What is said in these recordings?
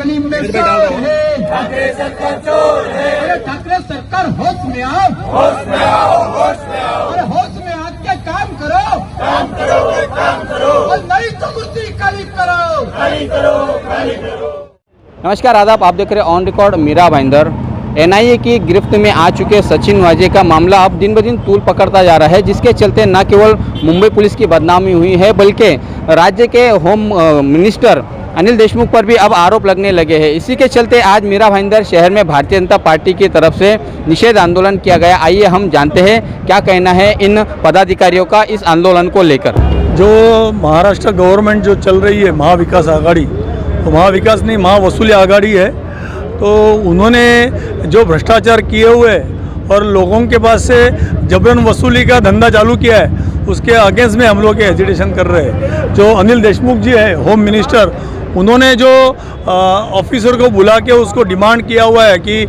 गली में शोर है, ठाकरे सरकार चोर है। अरे ठाकरे सरकार होश में आओ, होश में आओ, होश में आओ। अरे होश में आके काम करो, काम करो, काम करो। और नहीं तो कुर्सी खाली करो, खाली करो, खाली करो। नमस्कार, आदाब। आप देख रहे हैं on record Mira Bhayandar. NIA की गिरफ्त में आ चुके सचिन वाजे का मामला अब दिन ब दिन तूल पकड़ता जा रहा है, जिसके चलते न केवल मुंबई पुलिस की बदनामी हुई है बल्कि राज्य के होम मिनिस्टर अनिल देशमुख पर भी अब आरोप लगने लगे हैं। इसी के चलते आज मीरा भाईंदर शहर में भारतीय जनता पार्टी की तरफ से निषेध आंदोलन किया गया। आइए हम जानते हैं क्या कहना है इन पदाधिकारियों का इस आंदोलन को लेकर। जो महाराष्ट्र गवर्नमेंट जो चल रही है महाविकास आघाड़ी, तो महाविकास नहीं महावसूली आघाड़ी है, तो उन्होंने जो भ्रष्टाचार किए हुए और लोगों के पास से जबरन वसूली का धंधा चालू किया है, उसके अगेंस्ट में हम लोग एजिटेशन कर रहे हैं। जो अनिल देशमुख जी है होम मिनिस्टर, उन्होंने जो ऑफिसर को बुला के उसको डिमांड किया हुआ है कि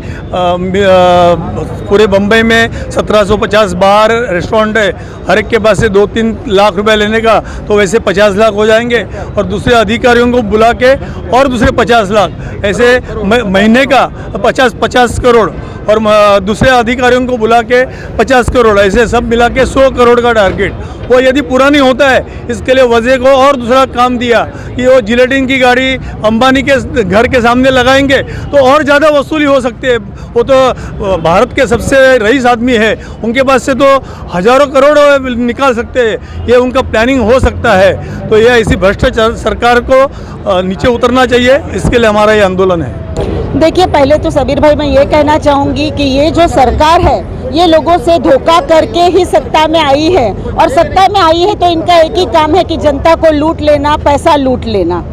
पूरे बम्बई में 1750 बार रेस्टोरेंट है, हर एक के पास से 2-3 लाख रुपए लेने का, तो वैसे 50 लाख हो जाएंगे। और दूसरे अधिकारियों को बुला के और दूसरे 50 लाख, ऐसे महीने का 50 करोड़, और दूसरे अधिकारियों को बुला के 50 करोड़, ऐसे सब मिला के 100 करोड़ का टारगेट। वो यदि पूरा नहीं होता है, इसके लिए वजह को और दूसरा काम दिया कि वो जिलेटिन की गाड़ी अंबानी के घर के सामने लगाएंगे तो और ज़्यादा वसूली हो सकती है। वो तो भारत के सबसे रईस आदमी है, उनके पास से तो हज़ारों करोड़ निकाल सकते हैं, ये उनका प्लानिंग हो सकता है। तो ये ऐसी भ्रष्ट सरकार को नीचे उतरना चाहिए, इसके लिए हमारा ये आंदोलन है। देखिए, पहले तो सबीर भाई मैं ये कहना चाहूँगी कि ये जो सरकार है ये लोगों से धोखा करके ही सत्ता में आई है, और सत्ता में आई है तो इनका एक ही काम है कि जनता को लूट लेना, पैसा लूट लेना।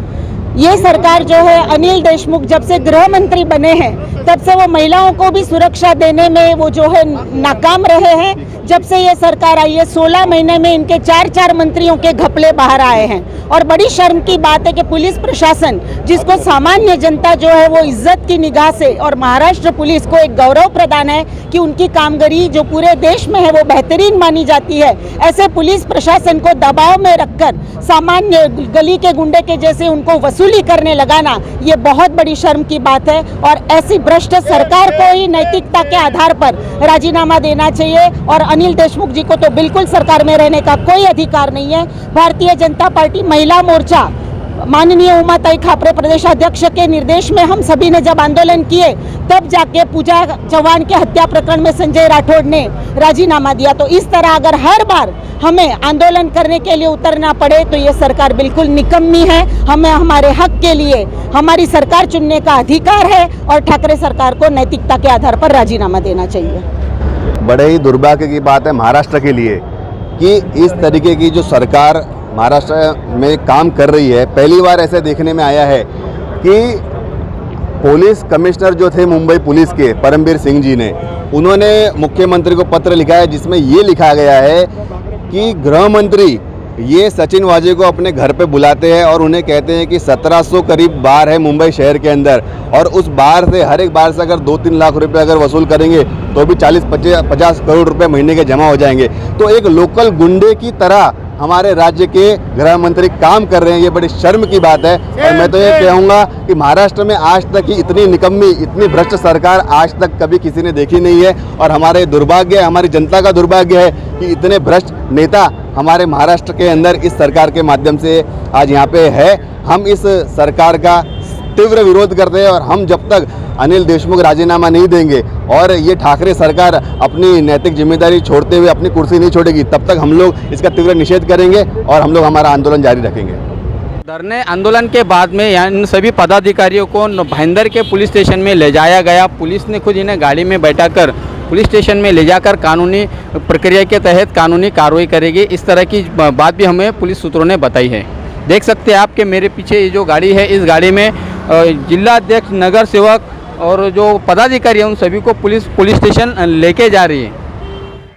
ये सरकार जो है, अनिल देशमुख जब से गृह मंत्री बने हैं तब से वो महिलाओं को भी सुरक्षा देने में वो जो है नाकाम रहे हैं। जब से ये सरकार आई है 16 महीने में इनके 4 मंत्रियों के घपले बाहर आए हैं। और बड़ी शर्म की बात है कि पुलिस प्रशासन, जिसको सामान्य जनता जो है वो इज्जत की निगाह से, और महाराष्ट्र पुलिस को एक गौरव प्रदान है कि उनकी कामगिरी जो पूरे देश में है वो बेहतरीन मानी जाती है, ऐसे पुलिस प्रशासन को दबाव में रखकर सामान्य गली के गुंडे के जैसे उनको वसूली करने लगाना, ये बहुत बड़ी शर्म की बात है। और ऐसी भ्रष्ट सरकार को ही नैतिकता के आधार पर राजीनामा देना चाहिए, और अनिल देशमुख जी को तो बिल्कुल सरकार में रहने का कोई अधिकार नहीं है। भारतीय जनता पार्टी महिला मोर्चा माननीय उमाताई खापरे प्रदेशाध्यक्ष के निर्देश में हम सभी ने जब आंदोलन किए, तब जाके पूजा चौहान के हत्या प्रकरण में संजय राठौड़ ने राजीनामा दिया। तो इस तरह अगर हर बार हमें आंदोलन करने के लिए उतरना पड़े तो ये सरकार बिल्कुल निकम्मी है। हमें हमारे हक के लिए हमारी सरकार चुनने का अधिकार है, और ठाकरे सरकार को नैतिकता के आधार पर राजीनामा देना चाहिए। बड़े ही दुर्भाग्य की बात है महाराष्ट्र के लिए कि इस तरीके की जो सरकार महाराष्ट्र में काम कर रही है, पहली बार ऐसे देखने में आया है कि पुलिस कमिश्नर जो थे मुंबई पुलिस के परमबीर सिंह जी ने, उन्होंने मुख्यमंत्री को पत्र लिखा है जिसमें ये लिखा गया है कि गृह मंत्री ये सचिन वाजे को अपने घर पे बुलाते हैं और उन्हें कहते हैं कि 1700 करीब बार है मुंबई शहर के अंदर, और उस बार से हर एक बार से अगर 2-3 लाख रुपए अगर वसूल करेंगे तो भी 40-50 करोड़ रुपए महीने के जमा हो जाएंगे। तो एक लोकल गुंडे की तरह हमारे राज्य के गृह मंत्री काम कर रहे हैं, ये बड़ी शर्म की बात है। और मैं तो ये कहूँगा कि महाराष्ट्र में आज तक की इतनी निकम्मी, इतनी भ्रष्ट सरकार आज तक कभी किसी ने देखी नहीं है। और हमारे दुर्भाग्य है, हमारी जनता का दुर्भाग्य है कि इतने भ्रष्ट नेता हमारे महाराष्ट्र के अंदर इस सरकार के माध्यम से आज यहाँ पे है। हम इस सरकार का तीव्र विरोध करते हैं, और हम जब तक अनिल देशमुख राजीनामा नहीं देंगे और ये ठाकरे सरकार अपनी नैतिक जिम्मेदारी छोड़ते हुए अपनी कुर्सी नहीं छोड़ेगी, तब तक हम लोग इसका तीव्र निषेध करेंगे और हम लोग हमारा आंदोलन जारी रखेंगे। धरने आंदोलन के बाद में इन सभी पदाधिकारियों को भाईंदर के पुलिस स्टेशन में ले जाया गया। पुलिस ने खुद इन्हें गाड़ी में बैठाकर पुलिस स्टेशन में ले जाकर कानूनी प्रक्रिया के तहत कानूनी कार्रवाई करेगी। इस तरह की बात भी हमें पुलिस सूत्रों ने बताई है। देख सकते हैं आपके मेरे पीछे ये जो गाड़ी है, इस गाड़ी में जिला अध्यक्ष, नगर सेवक और जो पदाधिकारी हैं उन सभी को पुलिस स्टेशन लेके जा रही है।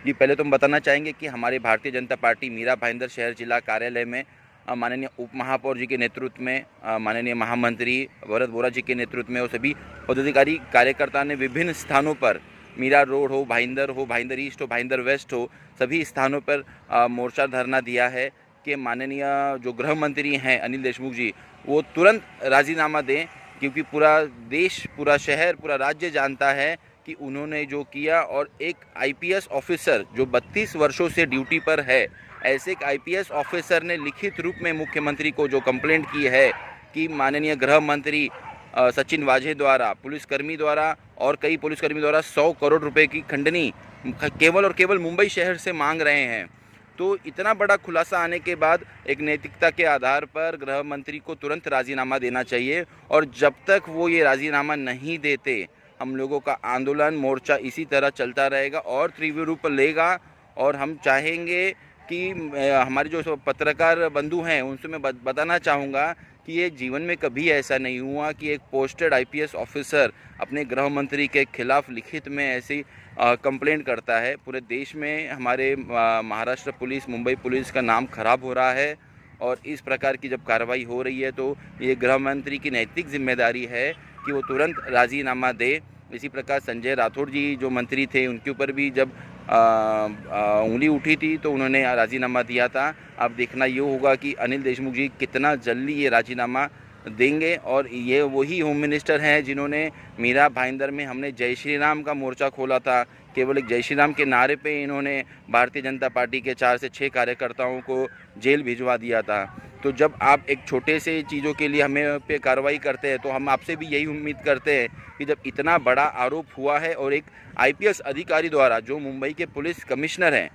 जी, पहले तो हम बताना चाहेंगे कि हमारी भारतीय जनता पार्टी मीरा भाईंदर शहर जिला कार्यालय में माननीय उप महापौर जी के नेतृत्व में, माननीय महामंत्री भरत बोरा जी के नेतृत्व में, और सभी पदाधिकारी कार्यकर्ता ने विभिन्न स्थानों पर, मीरा रोड हो, भाईंदर ईस्ट हो, भाईंदर वेस्ट हो, सभी स्थानों पर मोर्चा धरना दिया है कि माननीय जो गृह मंत्री हैं अनिल देशमुख जी, वो तुरंत राजीनामा दें क्योंकि पूरा देश, पूरा शहर, पूरा राज्य जानता है कि उन्होंने जो किया। और एक आईपीएस ऑफिसर जो 32 वर्षों से ड्यूटी पर है, ऐसे एक आईपीएस ऑफिसर ने लिखित रूप में मुख्यमंत्री को जो कंप्लेंट की है कि माननीय गृह मंत्री सचिन वाजे द्वारा, पुलिसकर्मी द्वारा और कई पुलिसकर्मी द्वारा 100 करोड़ रुपए की खंडनी केवल और केवल मुंबई शहर से मांग रहे हैं। तो इतना बड़ा खुलासा आने के बाद एक नैतिकता के आधार पर गृह मंत्री को तुरंत राजीनामा देना चाहिए। और जब तक वो ये राजीनामा नहीं देते, हम लोगों का आंदोलन, मोर्चा इसी तरह चलता रहेगा और तीव्र रूप लेगा। और हम चाहेंगे कि हमारे जो पत्रकार बंधु हैं उनसे मैं बताना चाहूँगा कि ये जीवन में कभी ऐसा नहीं हुआ कि एक पोस्टेड आईपीएस ऑफिसर अपने गृह मंत्री के खिलाफ लिखित में ऐसी कंप्लेंट करता है। पूरे देश में हमारे महाराष्ट्र पुलिस, मुंबई पुलिस का नाम खराब हो रहा है। और इस प्रकार की जब कार्रवाई हो रही है तो ये गृह मंत्री की नैतिक जिम्मेदारी है कि वो तुरंत राजीनामा दे। इसी प्रकार संजय राठौड़ जी जो मंत्री थे, उनके ऊपर भी जब उंगली उठी थी तो उन्होंने राजीनामा दिया था। अब देखना ये होगा कि अनिल देशमुख जी कितना जल्दी ये राजीनामा देंगे। और ये वही होम मिनिस्टर हैं जिन्होंने मीरा भाईंदर में हमने जय श्री राम का मोर्चा खोला था। केवल एक जय श्री राम के नारे पे इन्होंने भारतीय जनता पार्टी के 4 से 6 कार्यकर्ताओं को जेल भिजवा दिया था। तो जब आप एक छोटे से चीज़ों के लिए हमें पे कार्रवाई करते हैं तो हम आपसे भी यही उम्मीद करते हैं कि जब इतना बड़ा आरोप हुआ है और एक आईपीएस अधिकारी द्वारा, जो मुंबई के पुलिस कमिश्नर हैं,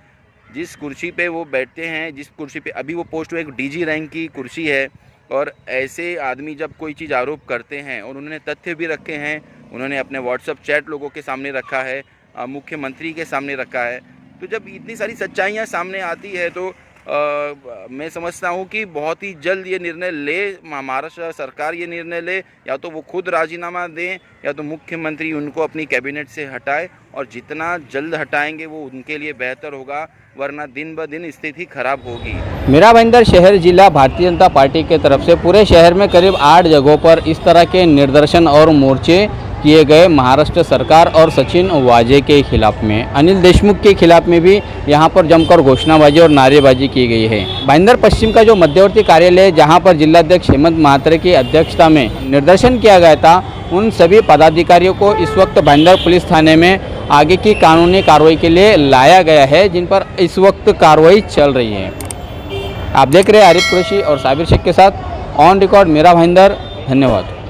जिस कुर्सी पे वो बैठते हैं, जिस कुर्सी पे अभी वो पोस्ट एक डीजी रैंक की कुर्सी है, और ऐसे आदमी जब कोई चीज़ आरोप करते हैं और उन्होंने तथ्य भी रखे हैं, उन्होंने अपने व्हाट्सएप चैट लोगों के सामने रखा है, मुख्यमंत्री के सामने रखा है, तो जब इतनी सारी सच्चाइयाँ सामने आती है तो मैं समझता हूँ कि बहुत ही जल्द ये निर्णय ले महाराष्ट्र सरकार, ये निर्णय ले, या तो वो खुद राजीनामा दें या तो मुख्यमंत्री उनको अपनी कैबिनेट से हटाए। और जितना जल्द हटाएंगे वो उनके लिए बेहतर होगा, वरना दिन ब दिन स्थिति खराब होगी। मीरा भाईंदर शहर जिला भारतीय जनता पार्टी के तरफ से पूरे शहर में करीब 8 जगहों पर इस तरह के निदर्शन और मोर्चे किए गए महाराष्ट्र सरकार और सचिन वाजे के खिलाफ में। अनिल देशमुख के खिलाफ में भी यहां पर जमकर घोषणाबाजी और नारेबाजी की गई है। भाईंदर पश्चिम का जो मध्यवर्ती कार्यालय है, जहां पर जिलाध्यक्ष हेमंत महात्रे की अध्यक्षता में निदर्शन किया गया था, उन सभी पदाधिकारियों को इस वक्त भाईंदर पुलिस थाने में आगे की कानूनी कार्रवाई के लिए लाया गया है, जिन पर इस वक्त कार्रवाई चल रही है। आप देख रहे हैं आरिफ कुरैशी और साबिर शेख के साथ ऑन रिकॉर्ड मीरा भाईंदर। धन्यवाद।